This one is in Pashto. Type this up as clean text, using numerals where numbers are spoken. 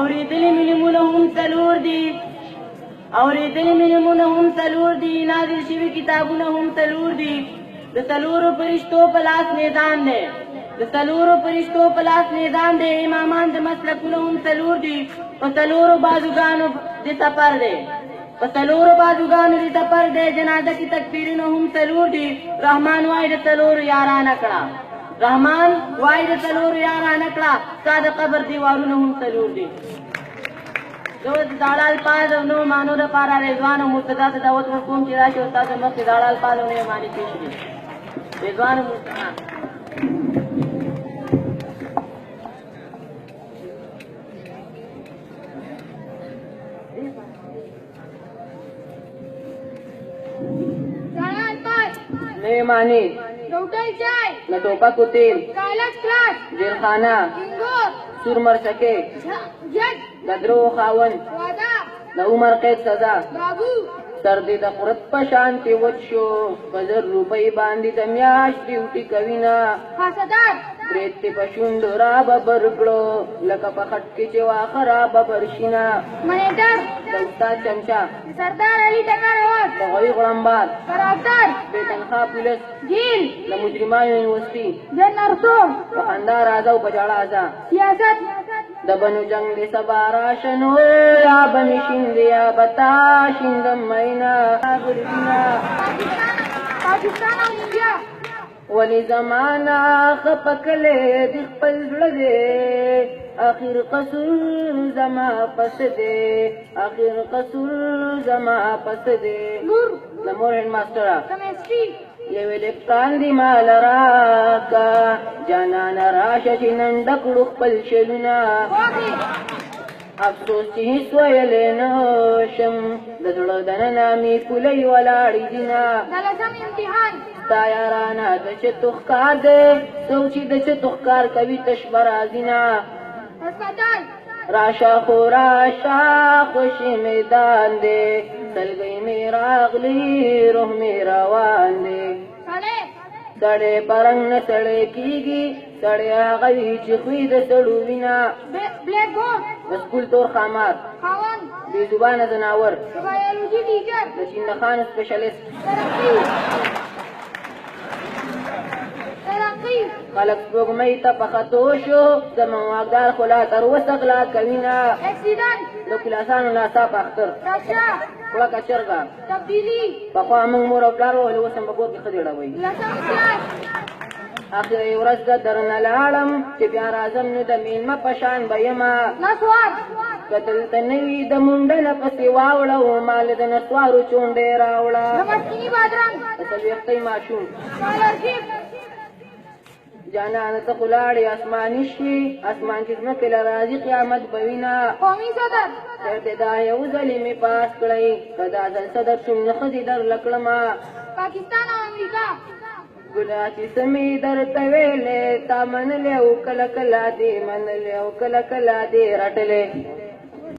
اورېدلې مې نومونه هم څلور دي اورېدلې مې نومونه هم څلور دي نازل شوي کتابونه هم څلور دي د څلورو فرشتو په لاس میدان دی د څلورو فرشتو په لاس میدان دی امامان د مسلکونه هم څلور دي په څلورو بازوګانو د سفر دی په څلورو بازوګانو د سفر دی جنازه کې تکبیرونه هم څلور دي رحمان وایي د څلورو یارانه کړه رحمان وای د څلورو یارانه کړه ستا د قبر دیوالونه هم څلور دي زه د زاړه الفاظ او نوو معنو دپاره رضوان او مرتضی ته دعوت ورکوم چې راشي او ستاسو مخکې زاړه الفاظ او نوې معنې پېښ کړي رضوان او مرتضی نوې معنې روټل چای له ټوپکو تېل کالج کلاس جیلخانه انګور سور مرچکې جج د درو خاوند واده د عمر قید سزا بابو سر دې د قرت په شان کې وچ شو په 1000 روپۍ باندې د میاشت ډیوټي کوي نه خاصدار برید دې په شونډو را ببر کړو لکه په خټ کې چې واښه را ببر شي نه منیټر د استاد چمچا سردار علي ټکر اور د غوي غړمبار کراکتر بې تنخوا پولیس جیل د مجرمانو یونیورسټي جنرسوم په خندا راځه او په ژړا ځه سیاست د بنو جنگ دې سبا راشنو یا بمې شیندې یا بتا شیندم مینا ګردینا پاکستان او انډیا ولی زمانہ خپکلې د خپل زړه دې اخر قصور زما پس دې اخر قصور زما پس دې نور د مور هند ماستره کیمستري یو لپتان دی مال راکا جانان راشه چې نن ډکړو خپل شلونه واغې افسوس چې هیڅ ویلی نه شم د زړه دننه مې پولۍ ولاړې دي نه دلسم امتحان ستا یارانه د چتو ښکار دی څوک چې د چتو ښکار کوي تش به راځي نه هسپتال راشه خو راشه خوشي میدان دی سلګۍ مې راغلی روح مې روان دی سړی سړی برنګ نه سړی کېږي سړی هغه وي چې خوی د سړو وینه بلیک بورډ د سکول تور خامار خاوند بې زبانه ځناور د بایولوژي ټیچر د چندخان سپیشلیست ترقي ترقي خلک سپوږمۍ ته په خطو شو زموږ واکدار خو لا تر اوسه غلا کوي نه اکسیډنټ د کلاسانو ناڅاپه اختر رکشه کړکه چرګه تبدیلي پخوا موږ مور او پلار وویل اوس هم په کور کې ښځې ډوئ لسم کلاس اخري ورځ د درنه لاړم چې بیا راځم نو د مېلمه په شان به یمه نسوار که دلته نه وي د منډه نه پسې واوړه و مال د نسوارو چونډې د راوړه مسکیني بادرنګ د څلوېښتۍ ماشوم سکالرشپ جانانه ته خو لاړې اسماني شي اسمان چې ځمکې له راځي قیامت به وینه قومي صدر چېرته دا یو ځلې مې پاس کړی که دا ځل صدر شوم نه ښځې درله کړمه پاکستان او امریکا ګناه چې څه مې درته ویلې تا منلې او کله کله دې منلې او کله کله دې رټلې